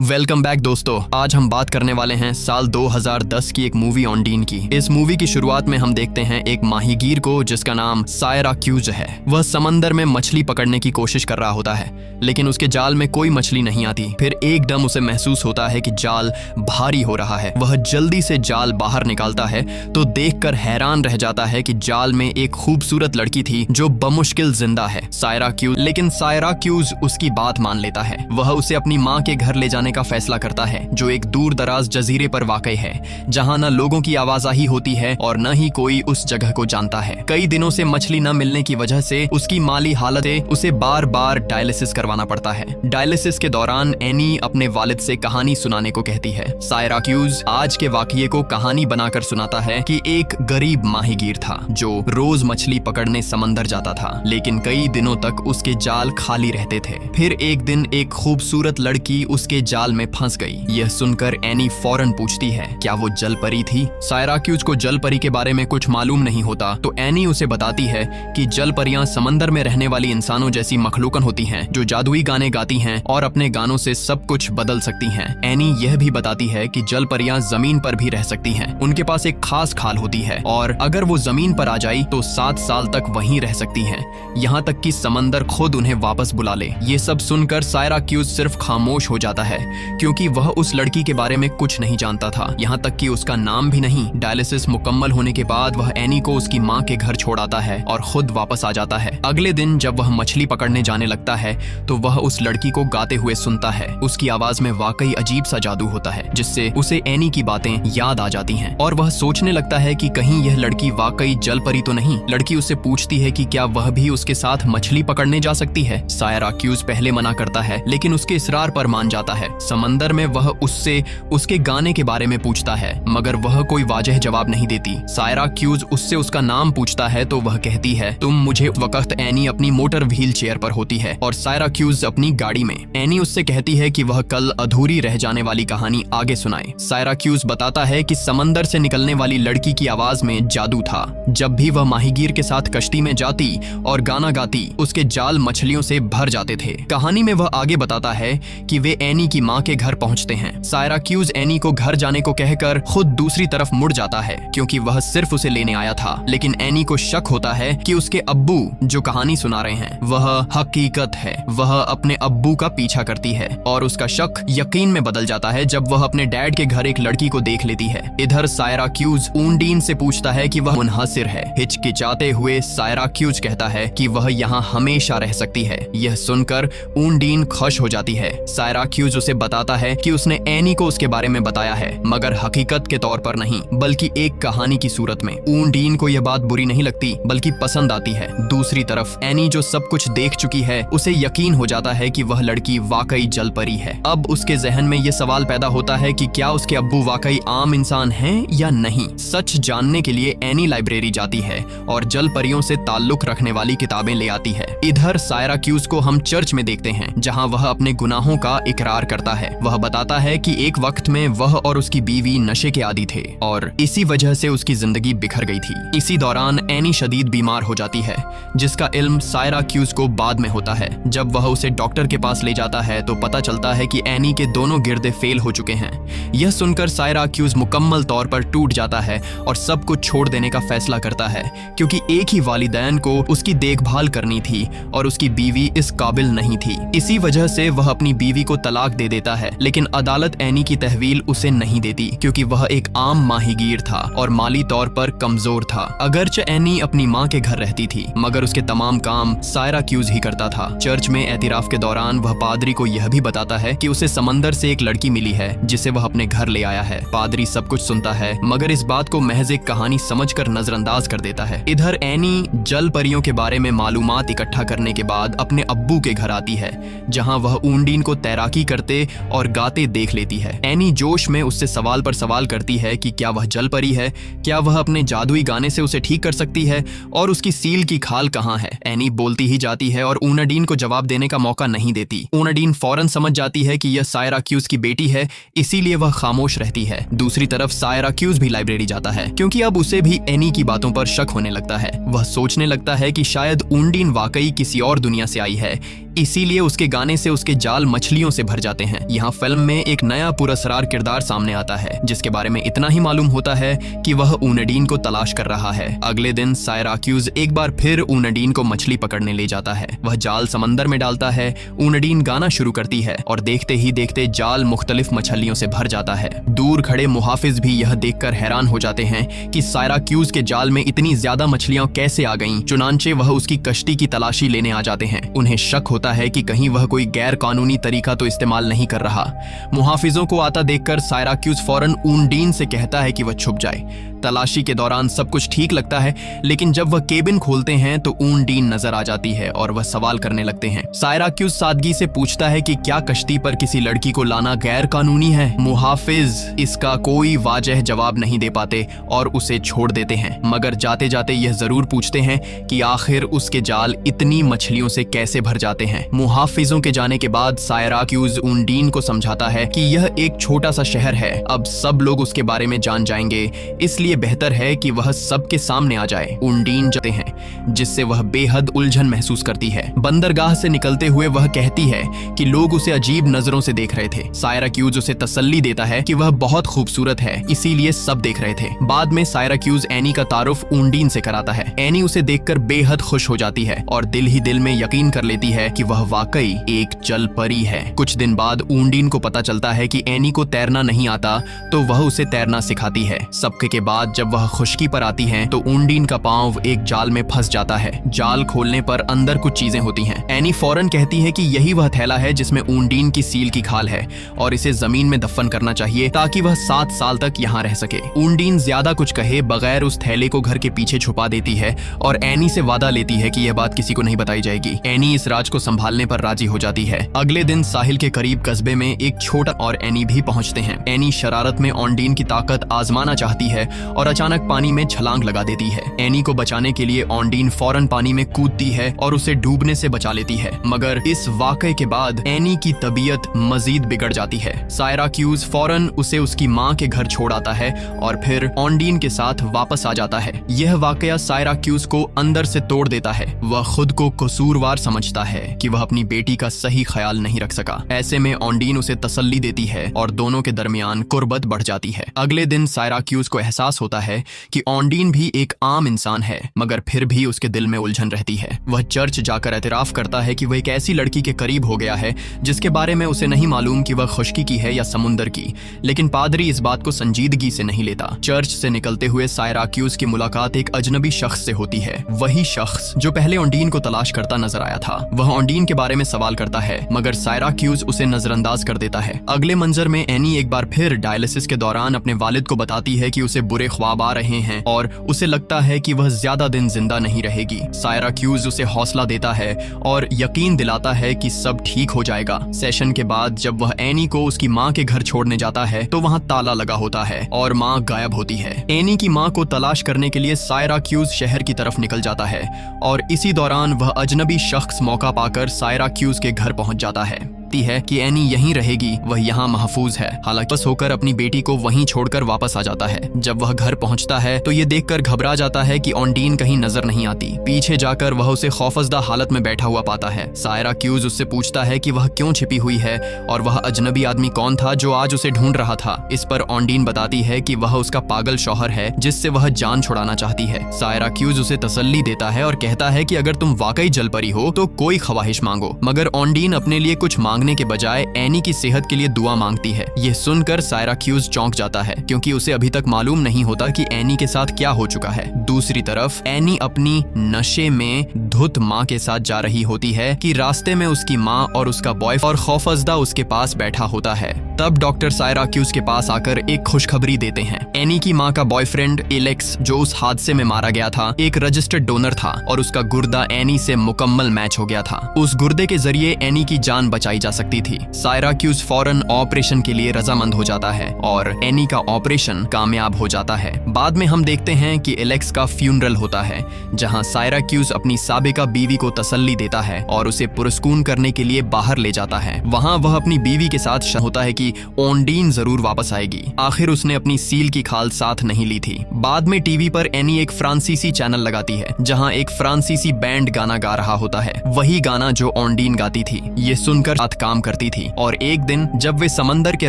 Welcome back दोस्तों। आज हम बात करने वाले हैं साल 2010 की एक मूवी ऑनडीन की। इस मूवी की शुरुआत में हम देखते हैं एक माहीगीर को जिसका नाम सायराक्यूज है। वह समंदर में मछली पकड़ने की कोशिश कर रहा होता है, लेकिन उसके जाल में कोई मछली नहीं आती। फिर एकदम उसे महसूस होता है कि जाल भारी हो रहा है। वह जल्दी से जाल बाहर निकालता है तो देखकर हैरान रह जाता है कि जाल में एक खूबसूरत लड़की थी जो बमुश्किल जिंदा है, सायराक्यूज। लेकिन सायराक्यूज उसकी बात मान लेता है। वह उसे अपनी माँ के घर ले जाने का फैसला करता है, जो एक दूर दराज जजीरे पर वाक़ई है, जहां न लोगों की आवाजाही होती है और न ही कोई उस जगह को जानता है। कई दिनों से मछली न मिलने की वजह से उसकी माली हालत से उसे बार बार डायलिसिस करवाना पड़ता है। डायलिसिस के दौरान एनी अपने वालिद से कहानी सुनाने को कहती है। सायराक्यूज आज के वाकये को कहानी बनाकर सुनाता है कि एक गरीब माहीगीर था जो रोज मछली पकड़ने समंदर जाता था, लेकिन कई दिनों तक उसके जाल खाली रहते थे। फिर एक दिन एक खूबसूरत लड़की उसके जाल में फंस गई। यह सुनकर एनी फौरन पूछती है, क्या वो जल परी थी? सायराक्यूज को जल परी के बारे में कुछ मालूम नहीं होता, तो एनी उसे बताती है कि जल परियां समंदर में रहने वाली इंसानों जैसी मखलूकन होती हैं, जो जादुई गाने गाती हैं और अपने गानों से सब कुछ बदल सकती हैं। एनी यह भी बताती है कि जल परियां जमीन पर भी रह सकती हैं। उनके पास एक खास खाल होती है और अगर वो जमीन पर आ जाए तो 7 साल तक वहीं रह सकती हैं, यहाँ तक कि समंदर खुद उन्हें वापस बुला ले। ये सब सुनकर सायराक्यूज सिर्फ खामोश हो जाता है, क्योंकि वह उस लड़की के बारे में कुछ नहीं जानता था, यहाँ तक कि उसका नाम भी नहीं। डायलिसिस मुकम्मल होने के बाद वह एनी को उसकी माँ के घर छोड़ आता है और खुद वापस आ जाता है। अगले दिन जब वह मछली पकड़ने जाने लगता है तो वह उस लड़की को गाते हुए सुनता है। उसकी आवाज में वाकई अजीब सा जादू होता है, जिससे उसे एनी की बातें याद आ जाती हैं और वह सोचने लगता है कि कहीं यह लड़की वाकई जल परी तो नहीं। लड़की उससे पूछती है कि क्या वह भी उसके साथ मछली पकड़ने जा सकती है। सायराक्यूज पहले मना करता है, लेकिन उसके इसरार पर मान जाता है। समंदर में वह उससे उसके गाने के बारे में पूछता है, मगर वह कोई वाजह जवाब नहीं देती। सायराक्यूज उससे उसका नाम पूछता है तो वह कहती है, तुम मुझे वक्त एनी अपनी मोटर व्हील चेयर पर होती है और सायराक्यूज अपनी गाड़ी में। एनी उससे कहती है कि वह कल अधूरी रह जाने वाली कहानी आगे सुनाए। सायराक्यूज बताता है कि समंदर से निकलने वाली लड़की की आवाज में जादू था। जब भी वह माहीगीर के साथ कश्ती में जाती और गाना गाती, उसके जाल मछलियों से भर जाते थे। कहानी में वह आगे बताता है कि वे एनी की माँ के घर पहुंचते हैं। सायराक्यूज एनी को घर जाने को कहकर खुद दूसरी तरफ मुड़ जाता है, क्योंकि वह सिर्फ उसे लेने आया था। लेकिन एनी को शक होता है कि उसके अब्बू जो कहानी सुना रहे हैं वह हकीकत है। वह अपने अब्बू का पीछा करती है और उसका शक यकीन में बदल जाता है जब वह अपने डैड के घर एक लड़की को देख लेती है। इधर सायराक्यूज ऊंडीन से पूछता है कि वह मुनहसिर है। हिचकिचाते हुए सायराक्यूज कहता है कि वह यहाँ हमेशा रह सकती है। यह सुनकर ऊंडीन खुश हो जाती है। सायराक्यूज उसे बताता है कि उसने एनी को उसके बारे में बताया है, मगर हकीकत के तौर पर नहीं, बल्कि एक कहानी की सूरत में। ऊंडीन को यह बात बुरी नहीं लगती, बल्कि पसंद आती है। दूसरी तरफ एनी जो सब कुछ देख चुकी है, उसे यकीन हो जाता है कि वह लड़की वाकई जल परी है। अब उसके जहन में यह सवाल पैदा होता है कि क्या उसके अब्बू वाकई आम इंसान हैं या नहीं। सच जानने के लिए एनी लाइब्रेरी जाती है और जल परियों से ताल्लुक रखने वाली किताबें ले आती है। इधर सायराक्यूज को हम चर्च में देखते हैं, जहाँ वह अपने गुनाहों का इकरार करता है। वह बताता है कि एक वक्त में वह और उसकी बीवी नशे के आदी थे और इसी वजह से उसकी जिंदगी बिखर गई थी। इसी दौरान एनी शदीद बीमार हो जाती है, जिसका इल्म सायराक्यूज को बाद में होता है। जब वह उसे डॉक्टर के पास ले जाता है तो पता चलता है कि एनी के दोनों गिरदे फेल हो चुके हैं। यह सुनकर सायराक्यूज मुकम्मल तौर पर टूट जाता है और सब कुछ छोड़ देने का फैसला करता है, क्योंकि एक ही वालिदैन को उसकी देखभाल करनी थी और उसकी बीवी इस काबिल नहीं थी। इसी वजह से वह अपनी बीवी को तलाक दे देता है, लेकिन अदालत एनी की तहवील उसे नहीं देती, क्योंकि वह एक आम माहीगीर था और माली तौर पर कमजोर था। अगरचे एनी अपनी माँ के घर रहती थी, मगर उसके तमाम काम सायराक्यूज ही करता था। चर्च में एतिराफ के दौरान वह पादरी को यह भी बताता है कि उसे समंदर से एक लड़की मिली है जिसे वह अपने घर ले आया है। पादरी सब कुछ सुनता है, मगर इस बात को महज एक कहानी समझकर नजरअंदाज कर देता है। इधर एनी जल परियों के बारे में मालूमात इकट्ठा करने के बाद अपने अब्बू के घर आती है, जहाँ वह ऊंडीन को तैराकी करते और गाते देख लेती है। एनी जोश में उससे सवाल पर सवाल करती है कि क्या वह जल परी है, क्या वह अपने जादुई गाने से उसे ठीक कर सकती है और उसकी सील की खाल कहाँ है। एनी बोलती ही जाती है और ऊनाडीन को जवाब देने का मौका नहीं देती। ऊनाडीन फौरन समझ जाती है कि यह सायराक्यूज की बेटी है, इसीलिए वह खामोश रहती है। दूसरी तरफ सायराक्यूज भी लाइब्रेरी जाता है, क्योंकि अब उसे भी एनी की बातों पर शक होने लगता है। वह सोचने लगता है कि शायद ऊंडीन वाकई किसी और दुनिया से आई है, इसीलिए उसके गाने से उसके जाल मछलियों से भर जाते हैं। हैं। यहाँ फिल्म में एक नया पुरस्कार किरदार सामने आता है जिसके बारे में इतना ही मालूम होता है कि वह ऊनडीन को तलाश कर रहा है। अगले दिन सायराक्यूज एक बार फिर ऊनडीन को मछली पकड़ने ले जाता है। वह जाल समंदर में डालता है। ऊनडीन गाना शुरू करती है और देखते ही देखते जाल मुख्तलिफ मछलियों से भर जाता है। दूर खड़े मुहाफिज भी यह देखकर हैरान हो जाते हैं कि सायराक्यूज के जाल में इतनी ज्यादा मछलियां कैसे आ गईं। चुनांचे वह उसकी कश्ती की तलाशी लेने आ जाते हैं। उन्हें शक होता है कि कहीं वह कोई गैर कानूनी तरीका तो इस्तेमाल नहीं कर रहा। मुहाफिजों को आता देखकर सायराक्यूज फौरन ऊनडीन से कहता है कि वह छुप जाए। तलाशी के दौरान सब कुछ ठीक लगता है, लेकिन जब वह केबिन खोलते हैं तो ऊनडीन नजर आ जाती है और वह सवाल करने लगते हैं। सायराक्यूज सादगी से पूछता है कि क्या कश्ती पर किसी लड़की को लाना गैर कानूनी है। मुहाफिज इसका कोई वाजह जवाब नहीं दे पाते और उसे छोड़ देते हैं, मगर जाते जाते यह जरूर पूछते हैं कि आखिर उसके जाल इतनी मछलियों से कैसे भर जाते हैं। मुहाफिजों के जाने के बाद सायराक्यूज ऊनडीन को समझाता है कि यह एक छोटा सा शहर है, अब सब लोग उसके बारे में जान जाएंगे, इसलिए बेहतर है कि वह सबके सामने आ जाए। ऊनडीन जाते हैं जिससे वह बेहद उलझन महसूस करती है। बंदरगाह से निकलते हुए वह कहती है कि लोग उसे अजीब नजरों से देख रहे थे। सायराक्यूज उसे तसल्ली देता है कि वह बहुत खूबसूरत है, इसीलिए सब देख रहे थे। बाद में सायराक्यूज एनी का तारुफ ऊनडीन से कराता है। एनी उसे देखकर बेहद खुश हो जाती है और दिल ही दिल में यकीन कर लेती है कि वह वाकई एक जल परी है। कुछ दिन बाद ऊनडीन को पता चलता है कि एनी को तैरना नहीं आता, तो वह उसे तैरना सिखाती है। सबके के बाद जब वह खुश्की पर आती हैं, तो ऊनडीन का पांव एक जाल में फंस जाता है। जाल खोलने पर अंदर कुछ चीजें होती हैं। एनी फौरन कहती है कि यही वह थैला है जिसमें ऊनडीन की सील की खाल है और इसे जमीन में दफन करना चाहिए ताकि वह 7 साल तक यहाँ रह सके। ऊनडीन ज्यादा कुछ कहे बगैर उस थैले को घर के पीछे छुपा देती है और एनी से वादा लेती है कि यह बात किसी को नहीं बताई जाएगी। एनी इस राज को संभालने पर राजी हो जाती है। अगले दिन साहिल के करीब कस्बे में एक छोटा और एनी भी पहुंचते हैं। एनी शरारत में ऊनडीन की ताकत आजमाना चाहती है और अचानक पानी में छलांग लगा देती है। एनी को बचाने के लिए ऊनडीन फौरन पानी में कूदती है और उसे डूबने से बचा लेती है, मगर इस वाकये के बाद एनी की तबीयत मजीद बिगड़ जाती है। सायराक्यूज फौरन उसे उसकी माँ के घर छोड़ आता है और फिर ऊनडीन के साथ वापस आ जाता है। यह वाकया सायराक्यूज को अंदर से तोड़ देता है। वह खुद को कसूरवार समझता है कि वह अपनी बेटी का सही ख्याल नहीं रख सका। ऐसे में ऊनडीन उसे तसल्ली देती है और दोनों के दरमियान कुर्बत बढ़ जाती है। अगले दिन सायराक्यूज को एहसास होता है कि ऊनडीन भी एक आम इंसान है, मगर फिर भी उसके दिल में उलझन रहती है। वह चर्च जाकर एतराफ करता है कि वह एक ऐसी लड़की के करीब हो गया है जिसके बारे में उसे नहीं मालूम कि वह खुश्की की है या समुंदर की, लेकिन पादरी इस बात को संजीदगी से नहीं लेता। चर्च से निकलते हुए सायराक्यूज की मुलाकात एक अजनबी शख्स से होती है, वही शख्स जो पहले ऊनडीन को तलाश करता नजर आया था। वह ऊनडीन के बारे में सवाल करता है, मगर सायराक्यूज उसे नजरअंदाज कर देता है। अगले मंजर में एनी एक बार फिर डायलिसिस के दौरान अपने वालिद को बताती है कि उसे बुरे ख्वाब आ रहे हैं और उसे लगता है कि वह ज्यादा दिन जिंदा नहीं रहेगी। सायराक्यूज उसे हौसला देता है और यकीन दिलाता है कि सब ठीक हो जाएगा। सेशन के बाद जब वह एनी को उसकी माँ के घर छोड़ने जाता है तो वहाँ ताला लगा होता है और माँ गायब होती है। एनी की माँ को तलाश करने के लिए सायराक्यूज शहर की तरफ निकल जाता है और इसी दौरान वह अजनबी शख्स मौका पाकर सायराक्यूज के घर पहुंच जाता है। है कि एनी यहीं रहेगी, वह यहाँ महफूज है। हालांकि बस होकर अपनी बेटी को वहीं छोड़कर वापस आ जाता है। जब वह घर पहुंचता है तो ये देखकर घबरा जाता है कि ऊनडीन कहीं नजर नहीं आती। पीछे जाकर वह उसे खौफजदा हालत में बैठा हुआ पाता है। सायराक्यूज उससे पूछता है कि वह क्यों छिपी हुई है और वह अजनबी आदमी कौन था जो आज उसे ढूंढ रहा था। इस पर ऊनडीन बताती है कि वह उसका पागल शौहर है जिससे वह जान छुड़ाना चाहती है। सायराक्यूज उसे तसल्ली देता है और कहता है कि अगर तुम वाकई जल परी हो तो कोई ख्वाहिश मांगो, मगर ऊनडीन अपने लिए कुछ मांगने के बजाय एनी की सेहत के लिए दुआ मांगती है। यह सुनकर सायराक्यूज चौंक जाता है क्योंकि उसे अभी तक मालूम नहीं होता कि एनी के साथ क्या हो चुका है। दूसरी तरफ एनी अपनी नशे में धुत माँ के साथ जा रही होती है कि रास्ते में उसकी माँ और उसका बॉयफ्रेंड और खौफजदा उसके पास बैठा होता है। तब डॉक्टर सायराक्यूज के पास आकर एक खुशखबरी देते हैं। एनी की माँ का बॉयफ्रेंड एलेक्स, जो उस हादसे में मारा गया था, एक रजिस्टर्ड डोनर था और उसका गुर्दा एनी से मुकम्मल मैच हो गया था। उस गुर्दे के जरिए एनी की जान बचाई जा सकती थी। सायराक्यूज फौरन ऑपरेशन के लिए रजामंद हो जाता है और एनी का ऑपरेशन कामयाब हो जाता है। बाद में हम देखते हैं कि एलेक्स का फ्यूनरल होता है, जहां सायराक्यूज अपनी साबिका बीवी को तसल्ली देता है और उसे पुरस्कून करने के लिए बाहर ले जाता है। वहां वह अपनी बीवी के साथ होता है कि कि ऑन्डीन जरूर वापस आएगी। आखिर उसने अपनी सील की खाल साथ नहीं ली थी। बाद में टीवी पर एनी एक फ्रांसीसी चैनल लगाती है जहां एक फ्रांसीसी बैंड गाना गा रहा होता है, वही गाना जो ऑन्डीन गाती थी। ये सुनकर साथ काम करती थी और एक दिन जब वे समंदर के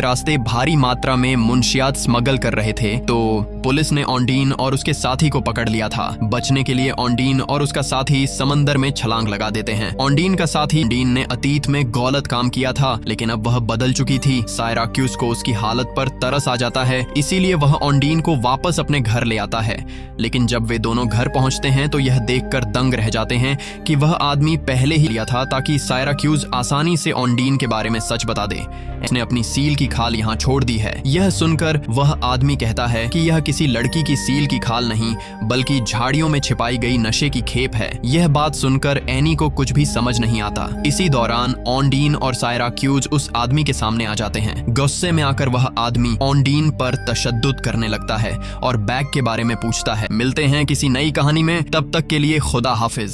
रास्ते भारी मात्रा में मुंशियात स्मगल कर रहे थे तो पुलिस ने ऑन्डीन और उसके साथी को पकड़ लिया था। बचने के लिए ऑन्डीन और उसका साथी समंदर में छलांग लगा देते हैं। ऑन्डीन का साथी ऑन्डीन ने अतीत में गलत काम किया था, लेकिन अब वह बदल चुकी थी। सायराक्यूज को उसकी हालत पर तरस आ जाता है, इसीलिए वह ऑन्डीन को वापस अपने घर ले आता है। लेकिन जब वे दोनों घर पहुंचते हैं तो यह देखकर दंग रह जाते हैं कि वह आदमी पहले ही लिया था ताकि सायराक्यूज आसानी से ऑन्डीन के बारे में सच बता दे। उसने अपनी सील की खाल यहाँ छोड़ दी है। यह सुनकर वह आदमी कहता है कि यह किसी लड़की की सील की खाल नहीं बल्कि झाड़ियों में छिपाई गई नशे की खेप है। यह बात सुनकर एनी को कुछ भी समझ नहीं आता। इसी दौरान ऑन्डीन और सायराक्यूज उस आदमी के सामने आ जाते हैं। गुस्से में आकर वह आदमी ऑन्डीन पर तशद्दुद करने लगता है और बैग के बारे में पूछता है। मिलते हैं किसी नई कहानी में, तब तक के लिए खुदा हाफिज।